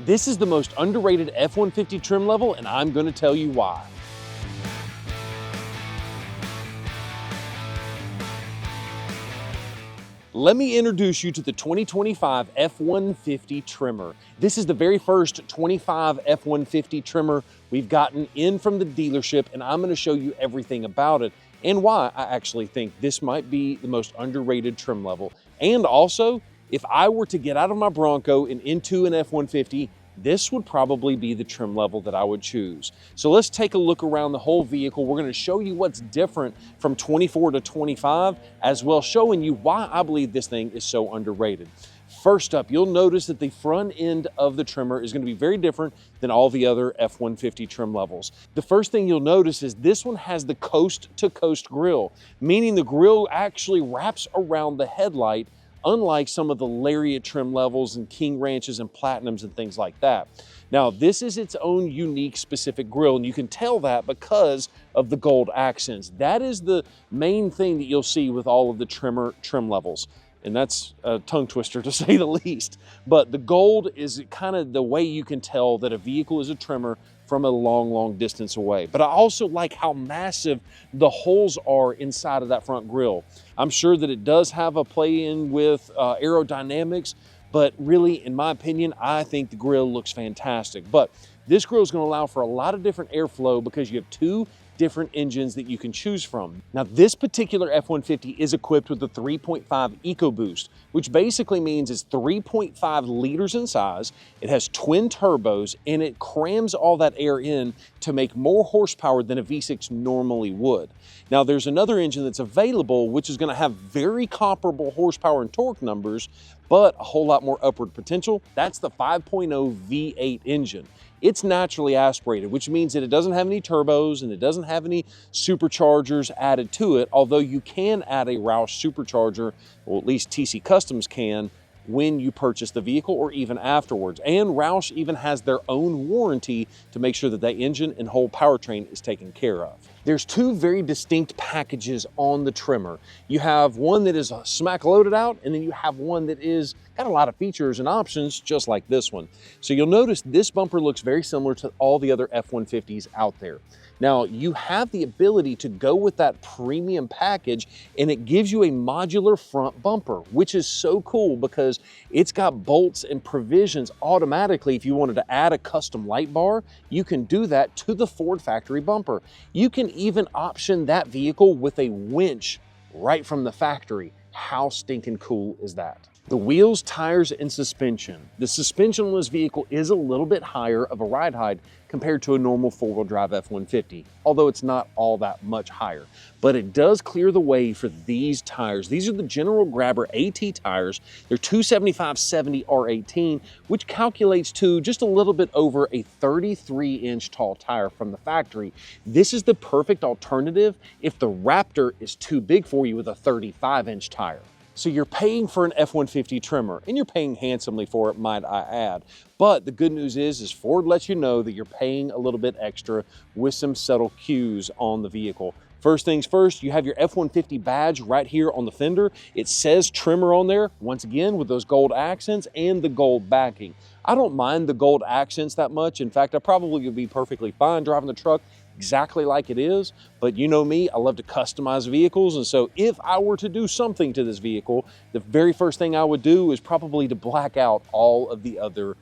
This is the most underrated F-150 trim level, and I'm going to tell you why. Let me introduce you to the 2025 F-150 Tremor. This is the very first 25 F-150 Tremor we've gotten in from the dealership, and I'm going to show you everything about it and why I actually think this might be the most underrated trim level. And also, if I were to get out of my Bronco and into an F-150, this would probably be the trim level that I would choose. So let's take a look around the whole vehicle. We're going to show you what's different from 24 to 25, as well showing you why I believe this thing is so underrated. First up, you'll notice that the front end of the Tremor is going to be very different than all the other F-150 trim levels. The first thing you'll notice is this one has the coast-to-coast grille, meaning the grille actually wraps around the headlight, unlike some of the Lariat trim levels and King Ranches and Platinums and things like that. Now, this is its own unique specific grille, and you can tell that because of the gold accents. That is the main thing that you'll see with all of the Tremor trim levels. And that's a tongue twister to say the least. But the gold is kind of the way you can tell that a vehicle is a Tremor from a long, long distance away. But I also like how massive the holes are inside of that front grille. I'm sure that it does have a play in with aerodynamics, but really, in my opinion, I think the grille looks fantastic. But this grille is going to allow for a lot of different airflow because you have two different engines that you can choose from. Now, this particular F-150 is equipped with the 3.5 EcoBoost, which basically means it's 3.5 liters in size. It has twin turbos, and it crams all that air in to make more horsepower than a V6 normally would. Now, there's another engine that's available, which is going to have very comparable horsepower and torque numbers, but a whole lot more upward potential. That's the 5.0 V8 engine. It's naturally aspirated, which means that it doesn't have any turbos and it doesn't have any superchargers added to it, although you can add a Roush supercharger, or at least TCcustoms can, when you purchase the vehicle or even afterwards. And Roush even has their own warranty to make sure that that engine and whole powertrain is taken care of. There's two very distinct packages on the Tremor. You have one that is smack loaded out, and then you have one that is got a lot of features and options just like this one. So you'll notice this bumper looks very similar to all the other F-150s out there. Now, you have the ability to go with that premium package, and it gives you a modular front bumper, which is so cool because it's got bolts and provisions automatically. If you wanted to add a custom light bar, you can do that to the Ford factory bumper. You can even option that vehicle with a winch right from the factory. How stinking cool is that? The wheels, tires, and suspension. The suspension on this vehicle is a little bit higher of a ride height compared to a normal four-wheel drive F-150, although it's not all that much higher. But it does clear the way for these tires. These are the General Grabber AT tires. They're 275/70 R18, which calculates to just a little bit over a 33-inch tall tire from the factory. This is the perfect alternative if the Raptor is too big for you with a 35-inch tire. So you're paying for an F-150 Tremor, and you're paying handsomely for it, might I add. But the good news is Ford lets you know that you're paying a little bit extra with some subtle cues on the vehicle. First things first, you have your F-150 badge right here on the fender. It says Tremor on there, once again, with those gold accents and the gold backing. I don't mind the gold accents that much. In fact, I probably would be perfectly fine driving the truck exactly like it is, but you know me, I love to customize vehicles, and so if I were to do something to this vehicle, the very first thing I would do is probably to black out all of the other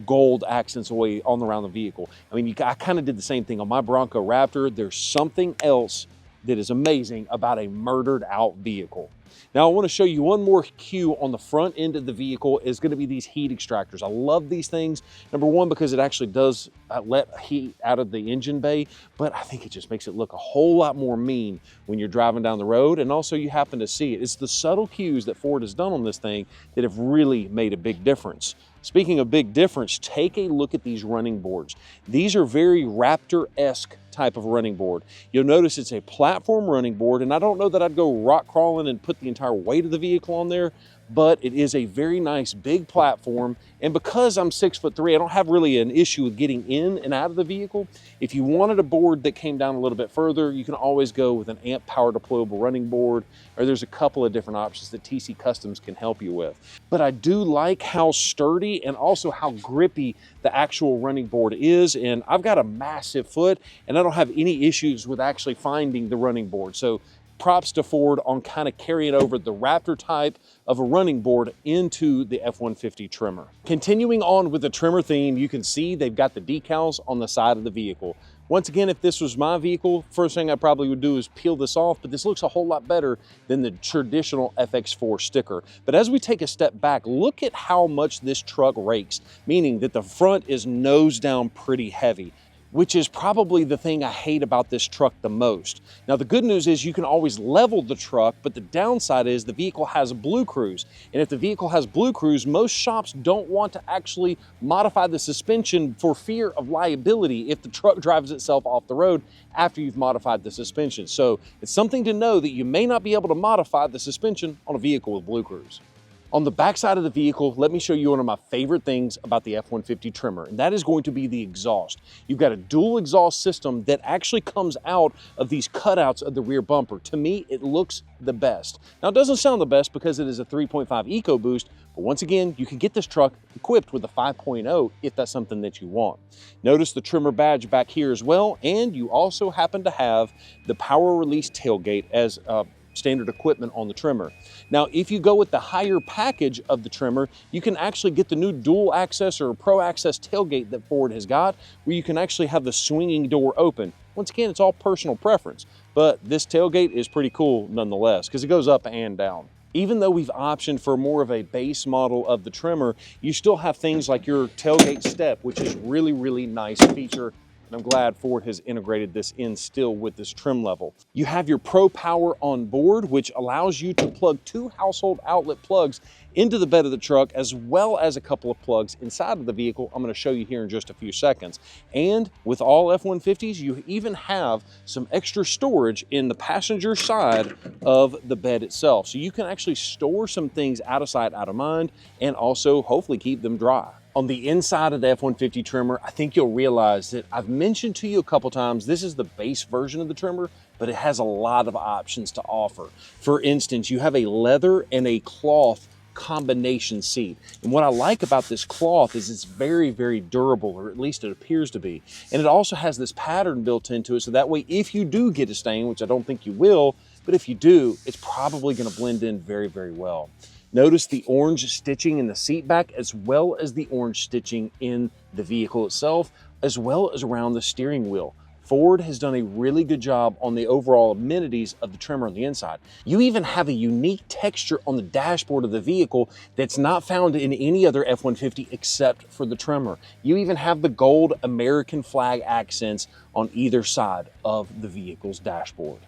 gold accents away on around the vehicle. I mean, I kind of did the same thing on my Bronco Raptor. There's something else that is amazing about a murdered out vehicle. Now, I want to show you one more cue on the front end of the vehicle is going to be these heat extractors. I love these things. Number one, because it actually does let heat out of the engine bay, but I think it just makes it look a whole lot more mean when you're driving down the road, and also you happen to see it. It's the subtle cues that Ford has done on this thing that have really made a big difference. Speaking of big difference, take a look at these running boards. These are very Raptor-esque type of running board. You'll notice it's a platform running board, and I don't know that I'd go rock crawling and put the entire weight of the vehicle on there, but it is a very nice big platform. And because I'm 6'3", I don't have really an issue with getting in and out of the vehicle. If you wanted a board that came down a little bit further, you can always go with an amp power deployable running board, or there's a couple of different options that TCcustoms can help you with. But I do like how sturdy and also how grippy the actual running board is. And I've got a massive foot and I don't have any issues with actually finding the running board. So props to Ford on kind of carrying over the Raptor type of a running board into the F-150 Tremor. Continuing on with the Tremor theme, you can see they've got the decals on the side of the vehicle. Once again, if this was my vehicle, first thing I probably would do is peel this off, but this looks a whole lot better than the traditional FX4 sticker. But as we take a step back, look at how much this truck rakes, meaning that the front is nose down pretty heavy, which is probably the thing I hate about this truck the most. Now, the good news is you can always level the truck, but the downside is the vehicle has Blue Cruise. And if the vehicle has Blue Cruise, most shops don't want to actually modify the suspension for fear of liability if the truck drives itself off the road after you've modified the suspension. So it's something to know that you may not be able to modify the suspension on a vehicle with Blue Cruise. On the backside of the vehicle, let me show you one of my favorite things about the F-150 Tremor, and that is going to be the exhaust. You've got a dual exhaust system that actually comes out of these cutouts of the rear bumper. To me, it looks the best. Now, it doesn't sound the best because it is a 3.5 EcoBoost, but once again, you can get this truck equipped with a 5.0 if that's something that you want. Notice the Tremor badge back here as well, and you also happen to have the power release tailgate as standard equipment on the Tremor. Now, if you go with the higher package of the Tremor, you can actually get the new dual access or pro access tailgate that Ford has got, where you can actually have the swinging door open. Once again, it's all personal preference, but this tailgate is pretty cool nonetheless because it goes up and down. Even though we've optioned for more of a base model of the Tremor, you still have things like your tailgate step, which is really, really nice feature. And I'm glad Ford has integrated this in still with this trim level. You have your Pro Power on board, which allows you to plug 2 household outlet plugs into the bed of the truck, as well as a couple of plugs inside of the vehicle. I'm going to show you here in just a few seconds. And with all F-150s, you even have some extra storage in the passenger side of the bed itself. So you can actually store some things out of sight, out of mind, and also hopefully keep them dry. On the inside of the F-150 Tremor, I think you'll realize that I've mentioned to you a couple times, this is the base version of the Tremor, but it has a lot of options to offer. For instance, you have a leather and a cloth combination seat. And what I like about this cloth is it's very, very durable, or at least it appears to be. And it also has this pattern built into it, so that way if you do get a stain, which I don't think you will, but if you do, it's probably going to blend in very, very well. Notice the orange stitching in the seat back, as well as the orange stitching in the vehicle itself, as well as around the steering wheel. Ford has done a really good job on the overall amenities of the Tremor on the inside. You even have a unique texture on the dashboard of the vehicle that's not found in any other F-150 except for the Tremor. You even have the gold American flag accents on either side of the vehicle's dashboard.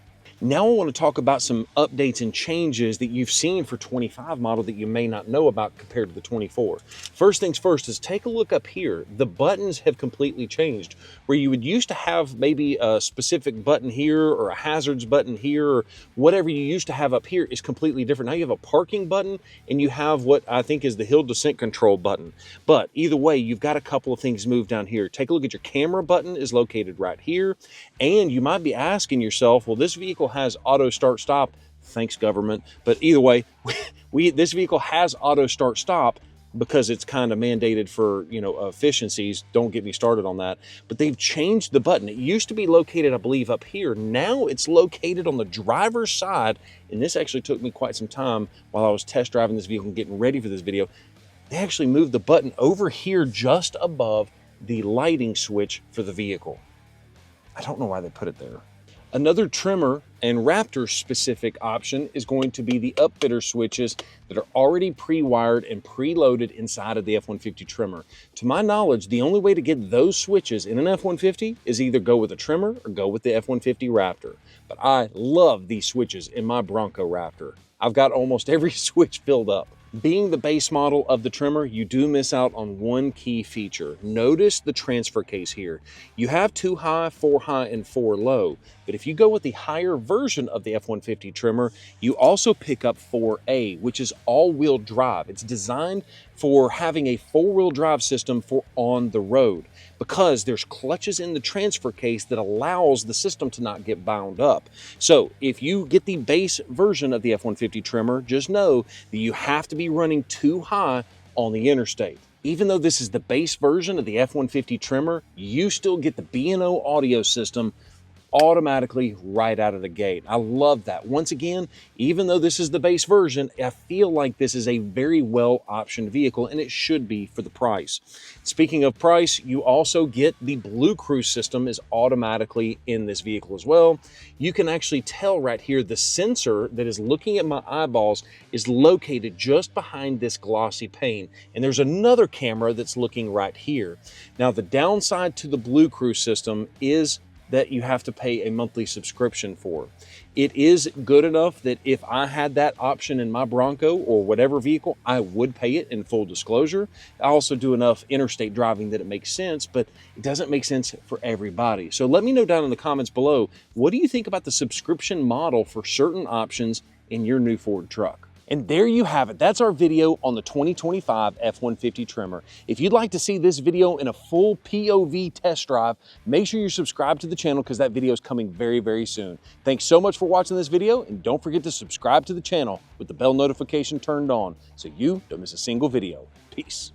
Now I want to talk about some updates and changes that you've seen for 25 model that you may not know about compared to the 24. First things first is take a look up here. The buttons have completely changed. Where you would used to have maybe a specific button here or a hazards button here, or whatever you used to have up here is completely different. Now you have a parking button and you have what I think is the hill descent control button. But either way, you've got a couple of things moved down here. Take a look at your camera button is located right here. And you might be asking yourself, well, this vehicle has auto start stop. Thanks, government. But either way, this vehicle has auto start stop because it's kind of mandated for, you know, efficiencies. Don't get me started on that. But they've changed the button. It used to be located, I believe, up here. Now it's located on the driver's side. And this actually took me quite some time while I was test driving this vehicle and getting ready for this video. They actually moved the button over here just above the lighting switch for the vehicle. I don't know why they put it there. Another Tremor and Raptor specific option is going to be the upfitter switches that are already pre-wired and preloaded inside of the F-150 Tremor. To my knowledge, the only way to get those switches in an F-150 is either go with a Tremor or go with the F-150 Raptor. But I love these switches in my Bronco Raptor. I've got almost every switch filled up. Being the base model of the Tremor, you do miss out on one key feature. Notice the transfer case here. You have 2 high, 4 high, and 4 low, but if you go with the higher version of the F-150 Tremor, you also pick up 4A, which is all-wheel drive. It's designed for having a 4-wheel drive system for on the road, because there's clutches in the transfer case that allows the system to not get bound up. So if you get the base version of the F-150 Tremor, just know that you have to be running 2 high on the interstate. Even though this is the base version of the F-150 Tremor, you still get the B&O audio system automatically right out of the gate. I love that. Once again, even though this is the base version, I feel like this is a very well optioned vehicle, and it should be for the price. Speaking of price, you also get the Blue Cruise system is automatically in this vehicle as well. You can actually tell right here the sensor that is looking at my eyeballs is located just behind this glossy pane, and there's another camera that's looking right here. Now, the downside to the Blue Cruise system is that you have to pay a monthly subscription for. It is good enough that if I had that option in my Bronco or whatever vehicle, I would pay it in full disclosure. I also do enough interstate driving that it makes sense, but it doesn't make sense for everybody. So let me know down in the comments below, what do you think about the subscription model for certain options in your new Ford truck? And there you have it. That's our video on the 2025 F-150 Tremor. If you'd like to see this video in a full POV test drive, make sure you subscribe to the channel because that video is coming very, very soon. Thanks so much for watching this video, and don't forget to subscribe to the channel with the bell notification turned on so you don't miss a single video. Peace.